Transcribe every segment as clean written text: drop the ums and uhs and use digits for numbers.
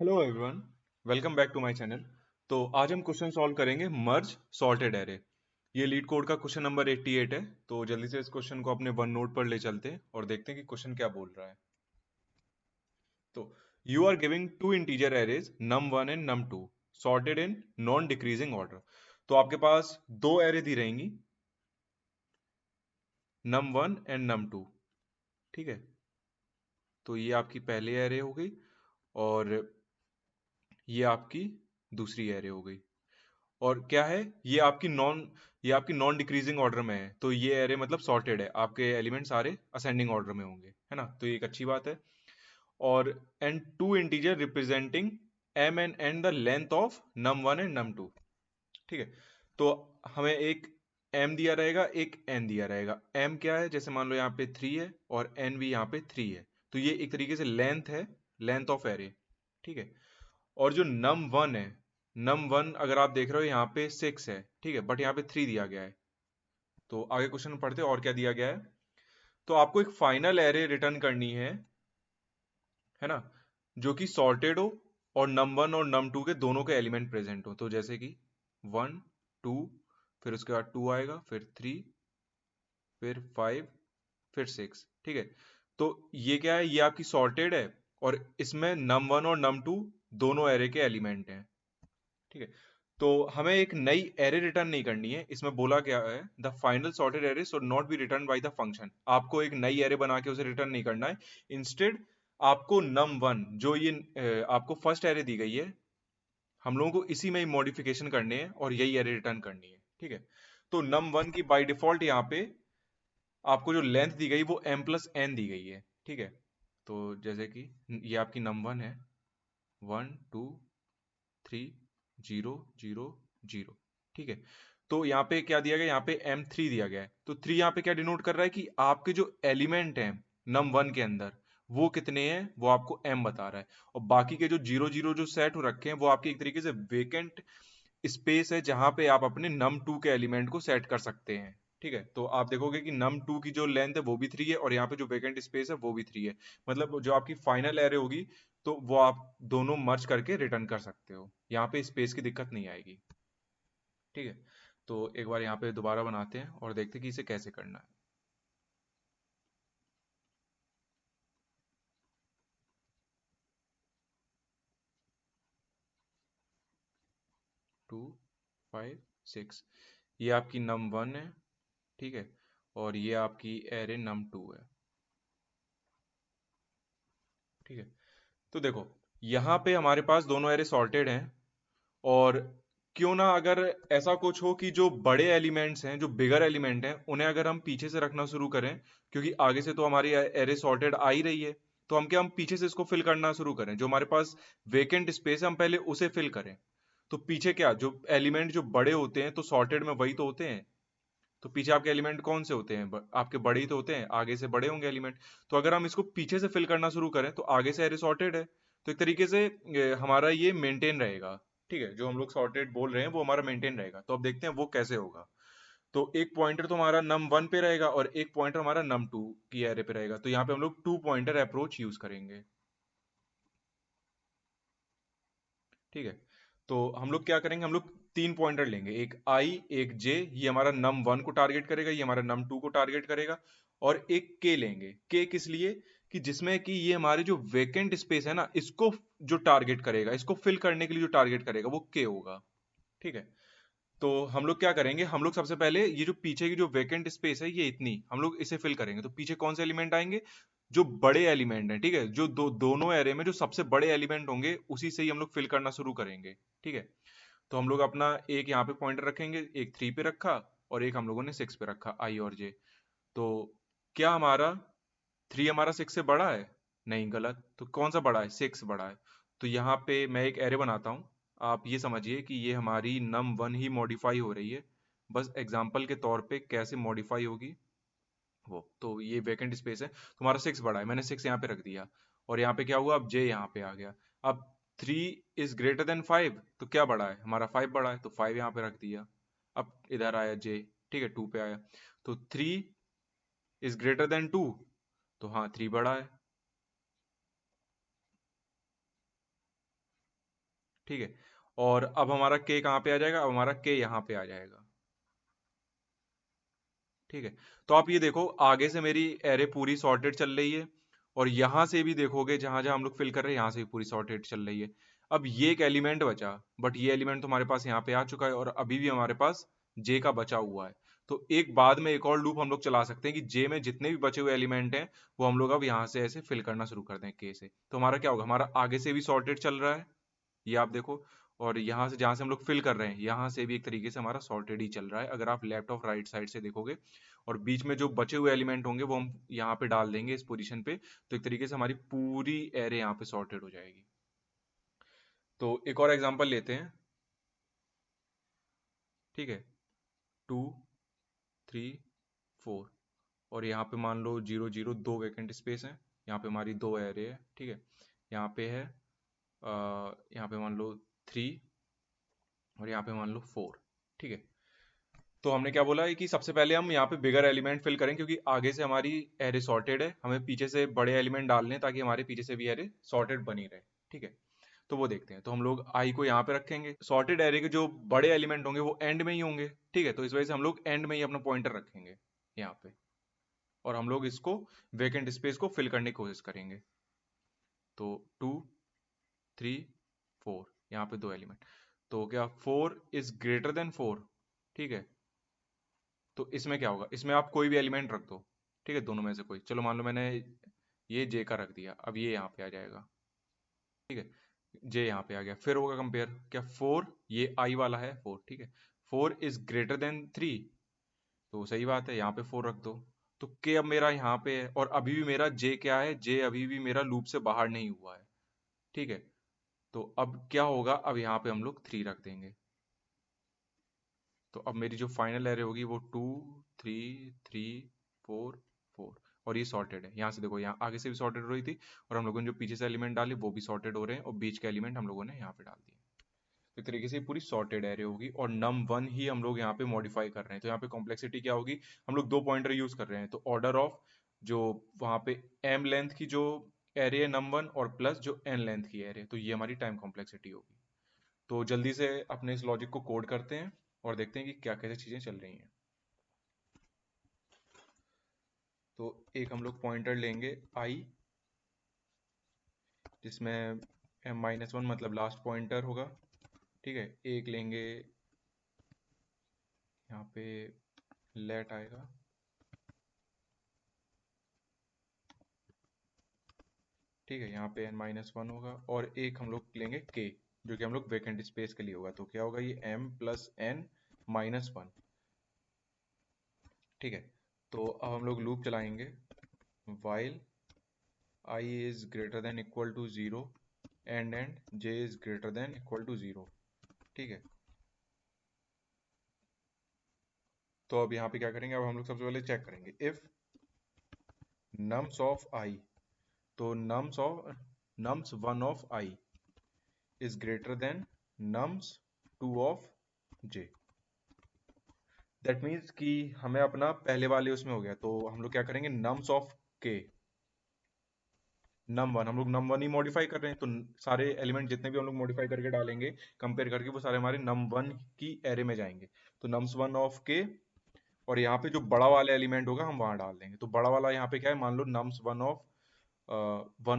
Hello everyone, welcome back to my channel. तो आज हम क्वेश्चन सॉल्व करेंगे मर्ज सॉर्टेड एरे। ये लीड कोड का क्वेश्चन नंबर 88 है। तो जल्दी से इस क्वेश्चन को अपने वन नोट पर ले चलते हैं और देखते हैं कि क्वेश्चन क्या बोल रहा है। तो you are giving two integer arrays num1 and num2 sorted in non decreasing order. तो आपके पास दो एरे दी रहेंगी, num1 एंड num2। ठीक है, तो ये आपकी पहली एरे हो गई और ये आपकी दूसरी एरे हो गई। और क्या है, ये आपकी नॉन डिक्रीजिंग ऑर्डर में है, तो ये एरे मतलब सॉर्टेड है, आपके एलिमेंट सारे असेंडिंग ऑर्डर में होंगे, है ना। तो ये एक अच्छी बात है। और and two integer representing M and the length of num1 and num2। ठीक है, तो हमें एक m दिया रहेगा, एक n दिया रहेगा। m क्या है, जैसे मान लो यहाँ पे 3 है और n भी यहाँ पे 3 है, तो ये एक तरीके से लेंथ है, लेंथ ऑफ एरे। ठीक है, और जो num1 है, num1 अगर आप देख रहे हो यहाँ पे 6 है, ठीक है, बट यहाँ पे 3 दिया गया है। तो आगे क्वेश्चन में पढ़ते हैं और क्या दिया गया है। तो आपको एक फाइनल एरे रिटर्न करनी है ना, जो कि सॉर्टेड हो और num1 और num2 के दोनों के एलिमेंट प्रेजेंट हो। तो जैसे कि 1 2, फिर उसके बाद 2 आएगा, फिर 3, फिर 5, फिर 6। ठीक है, तो ये क्या है, ये आपकी सॉर्टेड है और इसमें num1 और num2 दोनों एरे के एलिमेंट हैं। ठीक है, तो हमें एक नई एरे रिटर्न नहीं करनी है। इसमें बोला क्या है, the final sorted array should not be return by the function. आपको एक नई एरे बना के उसे रिटर्न नहीं करना है। इंस्टेड आपको num1, जो ये आपको फर्स्ट एरे दी गई है, हम लोगों को इसी में ही मॉडिफिकेशन करने हैं और यही एरे रिटर्न करनी है। ठीक है, तो num1 की बाय डिफॉल्ट यहाँ पे आपको जो लेंथ दी गई वो m+n दी गई है। ठीक है, तो जैसे कि ये आपकी num1 है, 1 2 3 0 0 0। ठीक है, तो यहाँ पे क्या दिया गया, यहाँ पे m3 दिया गया है। तो 3 यहाँ पे क्या डिनोट कर रहा है कि आपके जो एलिमेंट हैं num1 के अंदर वो कितने हैं, वो आपको m बता रहा है। और बाकी के जो 0 0 जो सेट हो रखे हैं वो आपकी एक तरीके से वेकेंट स्पेस है, जहां पे आप अपने num2 के एलिमेंट को सेट कर सकते हैं। ठीक है, तो आप देखोगे कि num2 की जो लेंथ है वो भी 3 है और यहाँ पे जो वेकेंट स्पेस है वो भी 3 है। मतलब जो आपकी फाइनल एरे होगी, तो वो आप दोनों मर्ज करके रिटर्न कर सकते हो, यहाँ पे स्पेस की दिक्कत नहीं आएगी। ठीक है, तो एक बार यहाँ पे दोबारा बनाते हैं और देखते हैं कि इसे कैसे करना है। 2 5 6, ये आपकी num1 है। ठीक है, और ये आपकी एरे num2 है। ठीक है, तो देखो यहाँ पे हमारे पास दोनों एरे सॉर्टेड हैं। और क्यों ना अगर ऐसा कुछ हो कि जो बड़े एलिमेंट्स हैं, जो बिगर एलिमेंट हैं, उन्हें अगर हम पीछे से रखना शुरू करें, क्योंकि आगे से तो हमारी एरे सॉर्टेड आ ही रही है, तो हम क्या, हम पीछे से इसको फिल करना शुरू करें। जो हमारे पास वेकेंट स्पेस है हम पहले उसे फिल करें। तो पीछे क्या, जो एलिमेंट जो बड़े होते हैं तो सॉर्टेड में वही तो होते हैं। तो पीछे आपके एलिमेंट कौन से होते हैं, आपके बड़े ही तो होते हैं, आगे से बड़े होंगे एलिमेंट। तो अगर हम इसको पीछे से फिल करना शुरू करें तो आगे से एरे सॉर्टेड है, तो एक तरीके से हमारा ये मेंटेन रहेगा। ठीक है, जो हम लोग सॉर्टेड बोल रहे हैं वो हमारा मेंटेन रहेगा। तो अब देखते हैं वो कैसे होगा। तो एक पॉइंटर तो हमारा num1 पे रहेगा और एक पॉइंटर हमारा num2 की एरे पे रहेगा। तो यहाँ पे हम लोग टू पॉइंटर अप्रोच यूज करेंगे। ठीक है, तो हम लोग क्या करेंगे, हम लोग तीन पॉइंटर लेंगे, एक आई, एक जे, ये हमारा num1 को टारगेट करेगा, ये हमारा num2 को टारगेट करेगा। और एक के लेंगे। के किस लिए, कि जिसमें कि ये हमारे जो वेकेंट स्पेस है ना, इसको जो टारगेट करेगा, इसको फिल करने के लिए जो टारगेट करेगा वो के होगा। ठीक है, तो हम लोग क्या करेंगे, हम लोग सबसे पहले ये जो पीछे की जो वेकेंट स्पेस है, ये इतनी हम लोग इसे फिल करेंगे। तो पीछे कौन से एलिमेंट आएंगे, जो बड़े एलिमेंट हैं। ठीक है, जो दोनों एरे में जो सबसे बड़े एलिमेंट होंगे उसी से ही हम लोग फिल करना शुरू करेंगे। ठीक है, तो हम लोग अपना एक यहाँ पे पॉइंटर रखेंगे, एक 3 पे रखा और एक हम लोगों ने 6 पे रखा, आई और जे। तो क्या हमारा 3 हमारा 6 से बड़ा है? नहीं, गलत। तो कौन सा बड़ा है, 6 बड़ा है। तो यहाँ पे मैं एक एरे बनाता हूँ। आप ये समझिए कि ये हमारी num1 ही मॉडिफाई हो रही है। बस एग्जाम्पल के तौर पे कैसे मॉडिफाई होगी वो, तो ये वैकेंट स्पेस है, तुम्हारा 6 बड़ा है, मैंने 6 यहाँ पे रख दिया। और यहाँ पे क्या हुआ, अब जे यहाँ पे आ गया। अब 3 इज ग्रेटर देन 5, तो क्या बड़ा है, हमारा 5 बड़ा है, तो 5 यहाँ पे रख दिया। अब इधर आया जे, ठीक है, 2 पे आया। तो 3 इज ग्रेटर देन 2, तो हाँ 3 बड़ा है। ठीक है। और अब हमारा के कहाँ पे आ जाएगा, अब हमारा के यहाँ पे आ जाएगा। ठीक है। तो आप ये देखो, आगे से मेरी एरे पूरी सॉर्टेड चल रही है, और यहां से भी देखोगे जहां जहां हम लोग फिल कर रहे हैं यहां से भी पूरी सॉर्टेड चल रही है। अब ये एक एलिमेंट बचा, बट ये एलिमेंट तो हमारे पास यहाँ पे आ चुका है, और अभी भी हमारे पास जे का बचा हुआ है। तो एक बाद में एक और लूप हम लोग चला सकते हैं कि जे में जितने भी बचे हुए एलिमेंट हैं वो हम लोग अब यहाँ से ऐसे फिल करना शुरू कर दें के से। तो हमारा क्या होगा, हमारा आगे से भी सॉर्टेड चल रहा है, ये आप देखो, और यहाँ से जहाँ से हम लोग फिल कर रहे हैं यहाँ से भी एक तरीके से हमारा सॉर्टेड ही चल रहा है, अगर आप लेफ्ट और राइट साइड से देखोगे। और बीच में जो बचे हुए एलिमेंट होंगे वो हम यहाँ पे डाल देंगे इस पोजीशन पे, तो एक तरीके से हमारी पूरी एरे यहाँ पे सॉर्टेड हो जाएगी। तो एक और एग्जांपल लेते हैं। ठीक है, 2 3 4, और यहाँ पे मान लो 0 0, दो वैकेंट स्पेस है, यहाँ पे हमारी दो एरे है। ठीक है, यहाँ पे है यहाँ पे मान लो 3, और यहाँ पे मान लो 4। ठीक है, तो हमने क्या बोला है कि सबसे पहले हम यहाँ पे बिगर एलिमेंट फिल करें, क्योंकि आगे से हमारी एरे सॉर्टेड है, हमें पीछे से बड़े एलिमेंट डालने हैं ताकि हमारे पीछे से भी एरे सॉर्टेड बनी रहे। ठीक है, तो वो देखते हैं। तो हम लोग आई को यहाँ पे रखेंगे, सॉर्टेड एरे के जो बड़े एलिमेंट होंगे वो एंड में ही होंगे। ठीक है, तो इस वजह से हम लोग एंड में ही अपना पॉइंटर रखेंगे यहाँ पे, और हम लोग इसको वेकेंट स्पेस को फिल करने की कोशिश करेंगे। तो 2 3 4, यहाँ पे दो एलिमेंट, तो क्या 4 इज ग्रेटर देन 4? ठीक है, तो इसमें क्या होगा, इसमें आप कोई भी एलिमेंट रख दो। ठीक है, दोनों में से कोई, चलो मान लो मैंने ये जे का रख दिया, अब ये यहाँ पे आ जाएगा। ठीक है, जे यहाँ पे आ गया, फिर होगा कंपेयर, क्या 4, ये आई वाला है 4, ठीक है, 4 इज ग्रेटर देन 3, तो सही बात है, यहाँ पे 4 रख दो। तो के अब मेरा यहाँ पे है, और अभी भी मेरा जे क्या है, जे अभी भी मेरा लूप से बाहर नहीं हुआ है। ठीक है, तो अब क्या होगा, अब यहाँ पे हम लोग 3 रख देंगे। तो अब मेरी जो फाइनल एरे होगी वो 2 3 3 4 4, और ये सॉर्टेड है। यहाँ से देखो, यहाँ आगे से भी सॉर्टेड हो रही थी, और हम लोगों ने जो पीछे से एलिमेंट डाले वो भी सॉर्टेड हो रहे हैं, और बीच के एलिमेंट हम लोगों ने यहाँ पे डाल दिए। तो एक तरीके से ये पूरी सॉर्टेड एरे होगी, और num1 ही हम लोग यहाँ पे मॉडिफाई कर रहे हैं। तो यहाँ पे कॉम्प्लेक्सिटी क्या होगी, हम लोग दो पॉइंटर यूज कर रहे हैं, तो ऑर्डर ऑफ जो वहाँ पे m लेंथ की जो एरे है num1, और प्लस जो n लेंथ की एरे, तो ये हमारी टाइम कॉम्प्लेक्सिटी होगी। तो जल्दी से अपने इस लॉजिक को कोड करते हैं और देखते हैं कि क्या कैसे चीज़ें चल रही हैं। तो एक हम लोग पॉइंटर लेंगे i, जिसमें m-1 मतलब लास्ट पॉइंटर होगा। ठीक है, एक लेंगे यहाँ पे लेट आएगा। ठीक है, यहाँ पे n-1 होगा, और एक हम लोग लेंगे k, जो कि हम लोग वेकेंट स्पेस के लिए होगा। तो क्या होगा, ये m+n-1। ठीक है, तो अब हम लोग लूप चलाएंगे, while I is greater than equal to 0 and j is greater than equal to 0। ठीक है, तो अब यहाँ पे क्या करेंगे, अब हम लोग सबसे पहले चेक करेंगे इफ nums of I, तो nums1 of I is greater than nums2 of j। That means कि हमें अपना पहले वाले उसमें हो गया, तो हम लोग क्या करेंगे, nums of k, num1, हम लोग num1 ही मॉडिफाई कर रहे हैं, तो सारे एलिमेंट जितने भी हम लोग मॉडिफाई करके डालेंगे कंपेयर करके, वो सारे हमारे num1 की एरे में जाएंगे। तो nums1 of k, और यहाँ पे जो बड़ा वाला एलिमेंट होगा हम वहां डाल देंगे। तो बड़ा वाला यहाँ पे क्या है, मान लो nums1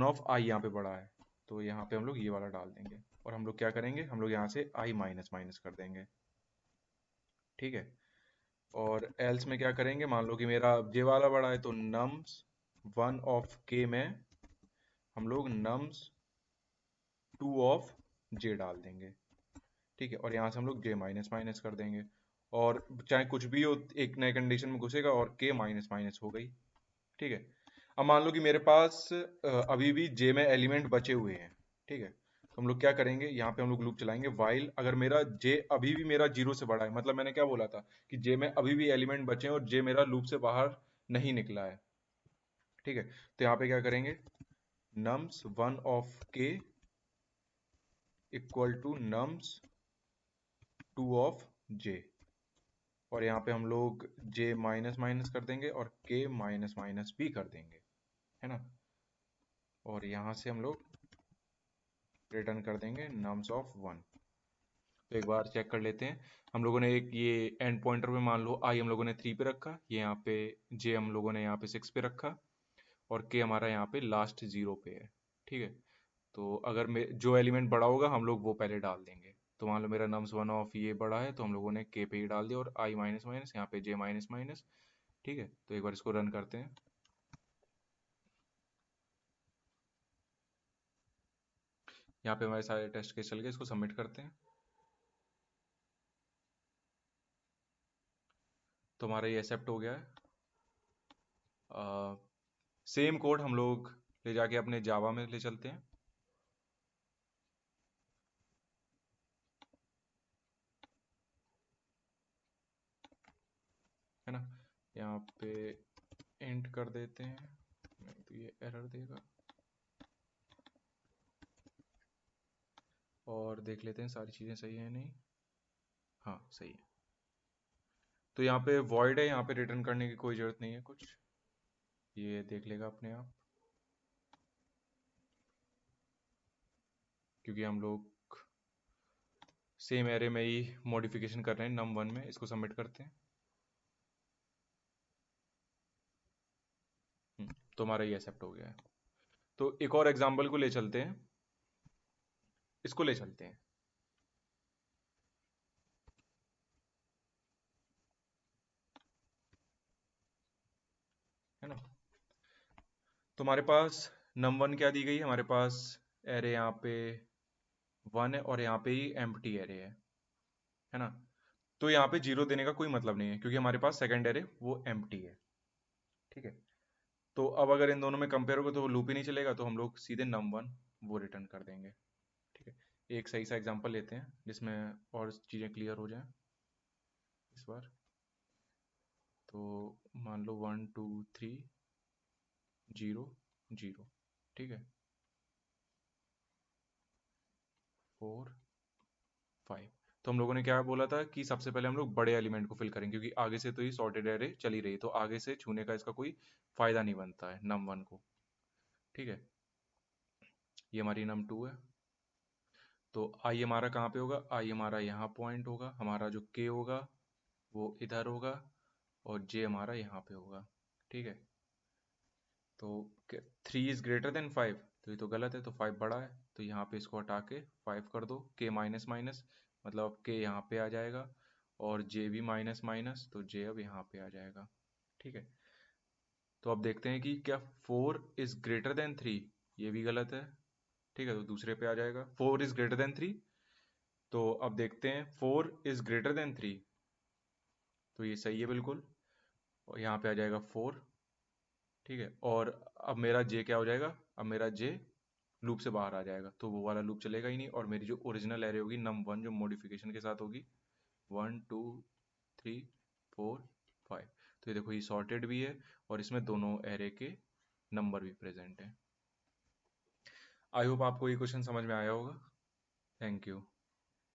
of आई यहाँ पे बड़ा है, तो यहाँ पे हम लोग ये वाला डाल देंगे, और हम लोग क्या करेंगे, हम लोग यहाँ से आई माइनस माइनस कर देंगे। ठीक है, और एल्स में क्या करेंगे, मान लो कि मेरा जे वाला बड़ा है, तो nums1 of k में हम लोग nums2 of j डाल देंगे। ठीक है, और यहाँ से हम लोग j माइनस माइनस कर देंगे, और चाहे कुछ भी हो एक नए कंडीशन में घुसेगा, और k माइनस माइनस हो गई। ठीक है, अब मान लो कि मेरे पास अभी भी j में एलिमेंट बचे हुए हैं। ठीक है, तो हम लोग क्या करेंगे, यहाँ पे हम लोग लूप चलाएंगे वाइल, अगर मेरा j अभी भी मेरा 0 से बड़ा है, मतलब मैंने क्या बोला था कि j में अभी भी एलिमेंट बचे हैं और j मेरा लूप से बाहर नहीं निकला है। ठीक है, तो यहाँ पे क्या करेंगे, nums1 of k equal to nums2 of j, और यहाँ पे हम लोग j माइनस माइनस कर देंगे और k माइनस माइनस भी कर देंगे, है ना। और यहाँ से हम लोग रिटर्न कर देंगे नम्स ऑफ 1। तो एक बार चेक कर लेते हैं। हम लोगों ने एक ये एंड पॉइंटर पे मान लो आई हम लोगों ने 3 पे रखा, ये यहाँ पे जे हम लोगों ने यहाँ पे 6 पे रखा, और के हमारा यहाँ पे लास्ट 0 पे है। ठीक है, तो अगर जो एलिमेंट बड़ा होगा हम लोग वो पहले डाल देंगे। तो मान लो मेरा नम्स 1 ऑफ ये बड़ा है, तो हम लोगों ने के पे ही डाल दिया, और आई माइनस माइनस यहाँ पे जे माइनस माइनस। ठीक है, तो एक बार इसको रन करते हैं। यहाँ पे हमारे सारे टेस्ट केस चल गए, इसको सबमिट करते हैं। तो हमारा ये एक्सेप्ट हो गया है। सेम कोड हम लोग ले जाके अपने जावा में ले चलते हैं। है ना, यहाँ पे एंड कर देते हैं, नहीं तो ये एरर देगा। और देख लेते हैं सारी चीज़ें सही है नहीं। हाँ सही है। तो यहाँ पे वॉइड है, यहाँ पे रिटर्न करने की कोई ज़रूरत नहीं है कुछ, ये देख लेगा अपने आप, क्योंकि हम लोग सेम एरे में ही मॉडिफिकेशन कर रहे हैं num1 में। इसको सबमिट करते हैं। तो हमारा ये एक्सेप्ट हो गया है। तो एक और एग्जांपल को ले चलते हैं, इसको ले चलते हैं। है ना, तो हमारे पास num1 क्या दी गई है, हमारे पास एरे यहाँ पे 1 है, और यहाँ पे ही एम्प्टी एरे है ना। तो यहाँ पे 0 देने का कोई मतलब नहीं है, क्योंकि हमारे पास सेकंड एरे वो एम्प्टी है। ठीक है, तो अब अगर इन दोनों में कंपेयर होगा तो लूप ही नहीं चलेगा, तो हम लोग सीधे num1 वो रिटर्न कर देंगे। ठीक है, एक सही सा एग्जांपल लेते हैं जिसमें और चीज़ें क्लियर हो जाएं इस बार। तो मान लो 1 2 3 0 0। ठीक है, 4 5। तो हम लोगों ने क्या बोला था कि सबसे पहले हम लोग बड़े एलिमेंट को फिल करेंगे, क्योंकि आगे से तो ये सॉर्टेड एरे चली रही है, तो आगे से छूने का इसका कोई फायदा नहीं बनता है num1 को। ठीक है, ये हमारी num2 है। तो आई हमारा कहाँ पे होगा, आई हमारा यहाँ पॉइंट होगा, हमारा जो के होगा वो इधर होगा, और जे हमारा यहाँ पे होगा। ठीक है, तो 3 इज ग्रेटर देन 5, तो ये तो गलत है, तो 5 बड़ा है, तो यहाँ पे इसको हटा के 5 कर दो। के माइनस माइनस मतलब अब के यहाँ पे आ जाएगा, और जे भी माइनस माइनस, तो जे अब यहाँ पे आ जाएगा। ठीक है, तो अब देखते हैं कि क्या 4 इज ग्रेटर देन 3, ये भी गलत है। ठीक है, तो दूसरे पे आ जाएगा 4 इज ग्रेटर देन 3। तो अब देखते हैं 4 इज ग्रेटर देन 3, तो ये सही है बिल्कुल, और यहाँ पे आ जाएगा 4। ठीक है, और अब मेरा जे क्या हो जाएगा, अब मेरा जे लूप से बाहर आ जाएगा, तो वो वाला लूप चलेगा ही नहीं, और मेरी जो ओरिजिनल एरे होगी num1 जो मॉडिफिकेशन के साथ होगी 1 2 3 4 5। तो ये देखो ये सॉर्टेड भी है, और इसमें दोनों एरे के नंबर भी प्रेजेंट हैं। आई होप आपको ये क्वेश्चन समझ में आया होगा। Thank you.